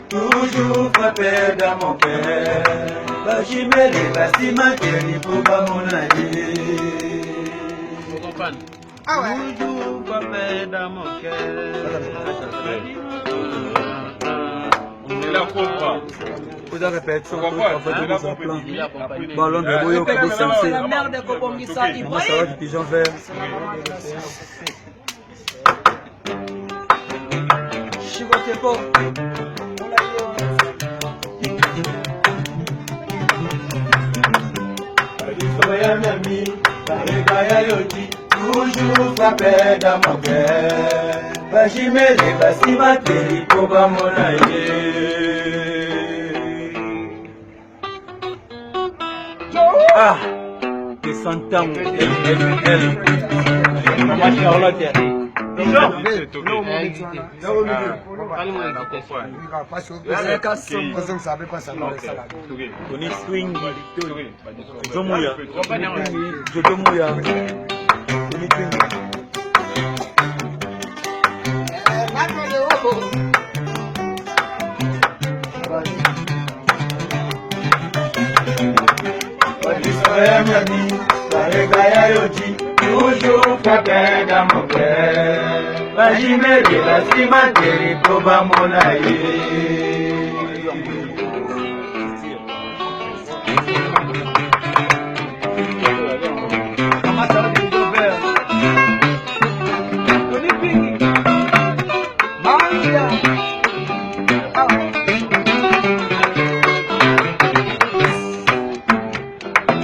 Toujours frappé dans mon cœur, la chimère, la cimenterie pour pas mon aïe. Ah ouais. Toujours frappé dans mon cœur. Vous avez répété, on va faire des plans. Ballon de Boyo, Kobo Sensei. La mère de Kobongisa, il Comment ça va, pigeon vert? Chicote pas. Toujours frappé dans mon cœur, pas chimère, pas cimenterie pour pas mon aïe. Ah, que s'entend, Maman Charlotte. Tony Swing, Jomoya, Jomoya, Tony Swing. Toujours frappé dans mon cœur, la chimère, la cimenterie pour pas mon aïe. Comment ça va, pigeon vert? Tony Swing. Maria.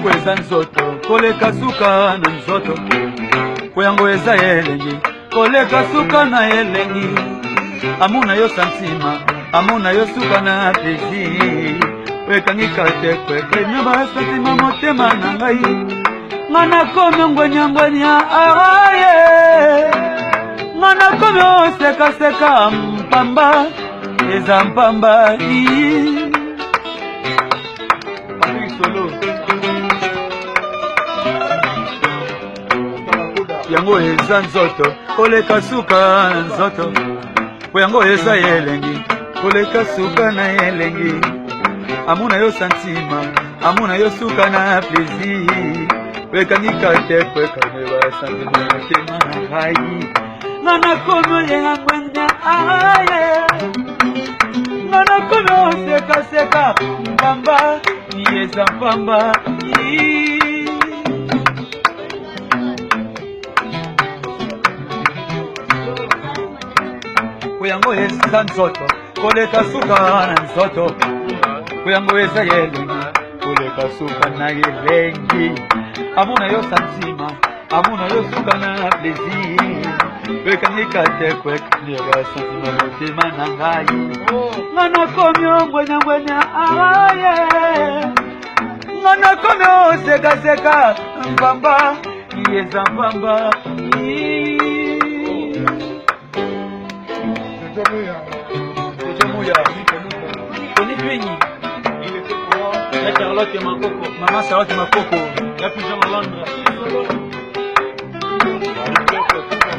Kweza nzoto koleka suka na nzoto kweyango eza elengi koleka suka na elengi amuna yo santima amuna yo suka na plaisir wekangika te kwekenya basantima motema na ngai ngana komi ngwenyangwenya aye ngana komi osekaseka mpamba eza mpamba solo yango eza nzoto koleka suka nzoto yango eza elengi koleka suka na elengi amuna yo santima amuna yo suka na plaisir wekangika te kwekane basantima motema na ngai ngana komi yenga ngwenda aye ngana komi osekaseka mpamba eza mpamba kuyango eza nzoto koleka suka na nzoto kuyango eza elengi koleka suka na elengi amuna yo santima amuna yo suka na plaisir wekangika te kwekane basantima motema na ngai ngana komi ongwenyangwenya aye ngana komi osekaseka mpamba eza mpamba Jomoya, Tony Swing, Charlotte Makoko, Maman Charlotte Makoko, ya pigeon Londres.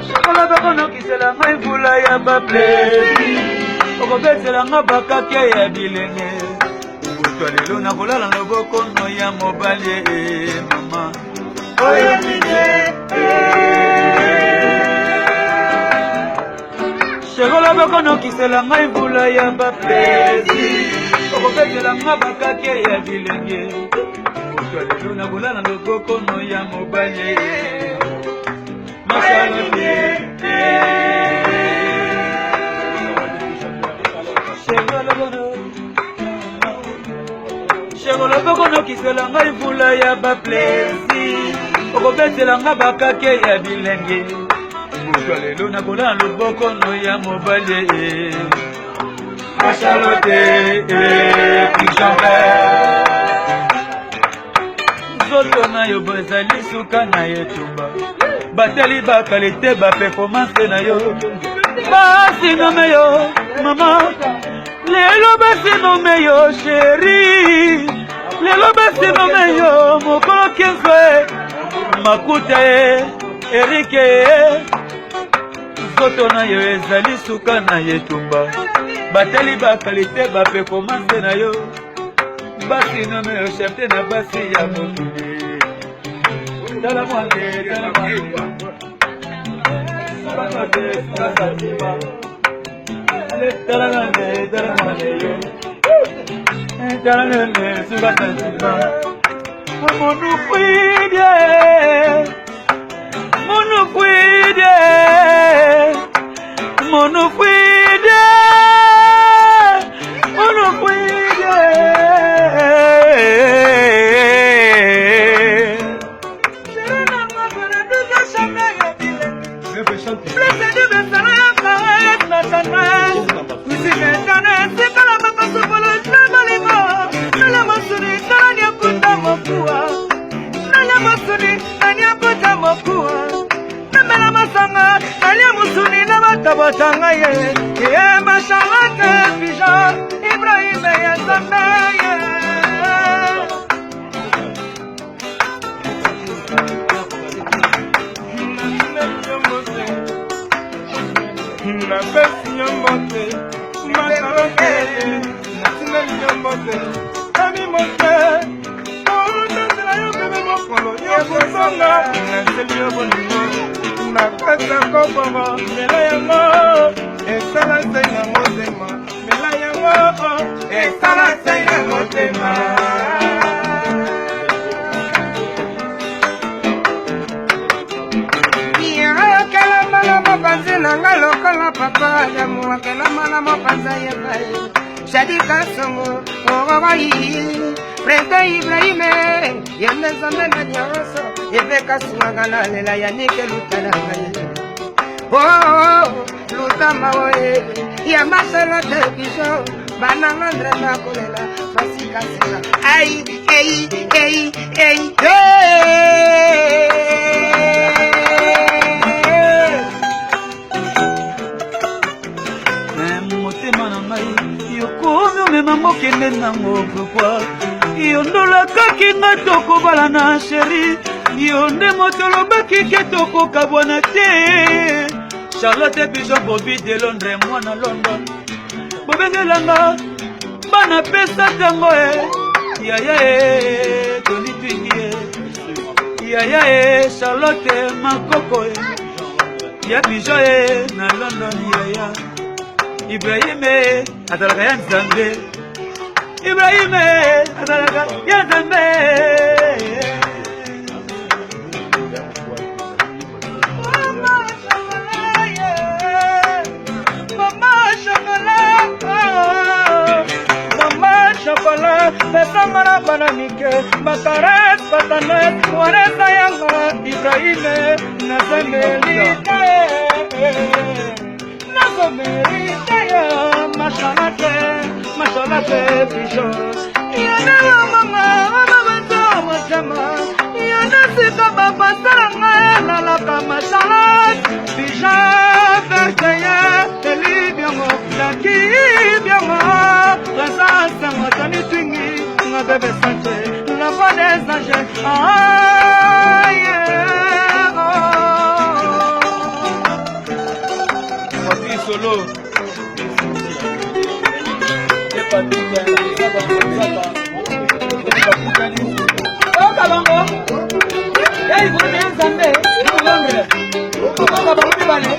Chokola bakono kisela ngai mvula ya baplesi, okobetela nga bakake ya bilenge. Kutwa lelo nakolala na loboko no ya mobali mama. Oyo mine. Chokola bakono kisela ngai mvula ya baplesi, okobetela nga bakake ya bilenge. Kutwa lelo nakolala na loboko no ya mobali. Chokola bakono kisela ngai mvula ya baplesi, okobetela nga bakake ya bilenge. Kutwa lelo nakolala na loboko no ya mobali. Charlotte pigeon vert. Nzoto na yo bozali suka na yetumba bateli bakalite ba performance na yo basinome yo mama lelo basinome yo chéri lelo basinome yo mokolo 15 makuta Erike Zoto na yo ezali suka na yetumba Bateli ba kalite ba performance na yo Basi no me chefte na basi ya mokili Dala mwande Batanga ye Bashalate Bijan Ibrahim ya Sambaye Na besi nyambote Masalote Nasime nyambote Kami mote Oruta sila yo bebe mokolo Yobosonga Naseli yoboningo Nakasa kobomo Mela yango Esala sena motema Mela yango Esala sena motema Kela mala mopanzi nanga lokola papa Yamuwa kela mala mopanza yebaye Shadika songo Ororoi Prete Ibrahime Yende zambe na nyaroso Yebeka suwagana lela yanike lutana ngaye Oh, lutama oe Yamasela tebiso Bananga ndrena kolela Fasika sila Ay, ay, ay, ay, ay Motema na ngai Yokomi omema mokende nango pourquoi Yondolakaki nga tokobala na sheri Yo nde moto lobaki ke tokokabwana te Charlotte Bijon Bobby de Londres mwana London Bobengelanga bana pesa tango Yaya Tony Twingi Yaya Charlotte Makoko Ya Bijon na London yaya Ibrahime atalaka ya Nzambe Ibrahime atalaka ya Nzambe Besamara bananike Bakaret patanet Waresa yanga Ibrahime Nazamelita Nazamelita ya Mashalate Bijon Yana la mama Mama mama Yana sika baba Saranga Nalaka Mashalate Bijon Verteye Eli biango Laki biango Rasasa Matani Twingi Bébé Santé, la voix des anges. Ah, yeah, oh. Voici solo. Oh, Kabango. Hey, vous venez en Zambé. Vous venez. Vous venez.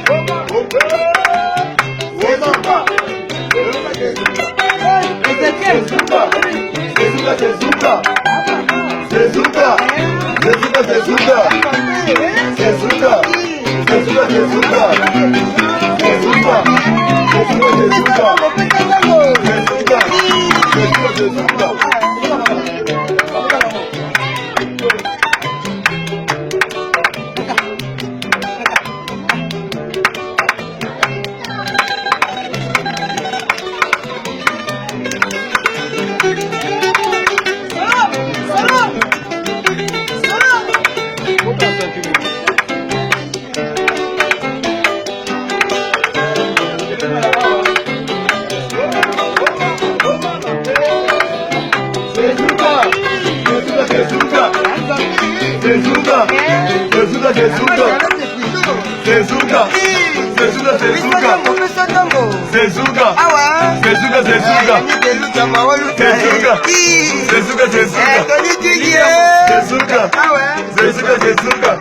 Zezuka. Zezuka, Zezuka. Zezuka. Zezuka, Zezuka. Zezuka. Zezuka, Zezuka. Zezuka, Zezuka.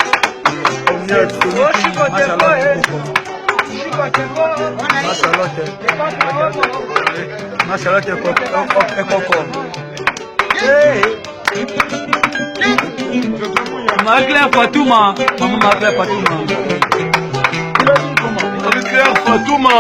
Machalot Marie-Claire Fatouma. Maman Marie-Claire Fatouma. Marie-Claire Fatouma.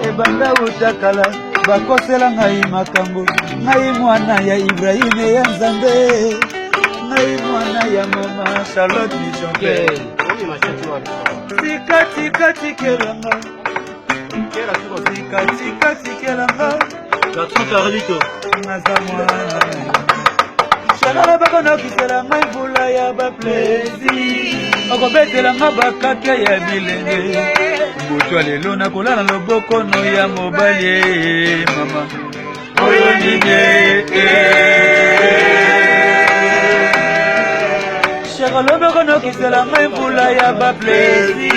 Ebanda utakala bakosela ngai makambo ngai mwana ya Ibrahim ya Nzambe ngai mwana ya mama Charlotte Michonke Sikati kelanga Sikati kelanga Gatron Carlito naza mwana Shalala bakona kisela ngai mbula ya ba plaisir okobetela nga bakake ya bilenge butu lelo nakolala loboko no ya mobali mama oyo nini shaka loboko nokisela ngai mbula ya baplaisir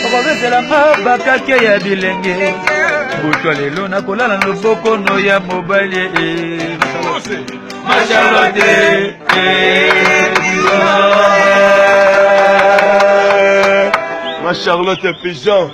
okobetela nga bakake ya bilenge butu lelo nakolala loboko no ya mobali Machalot Ma Charlotte Pigeon.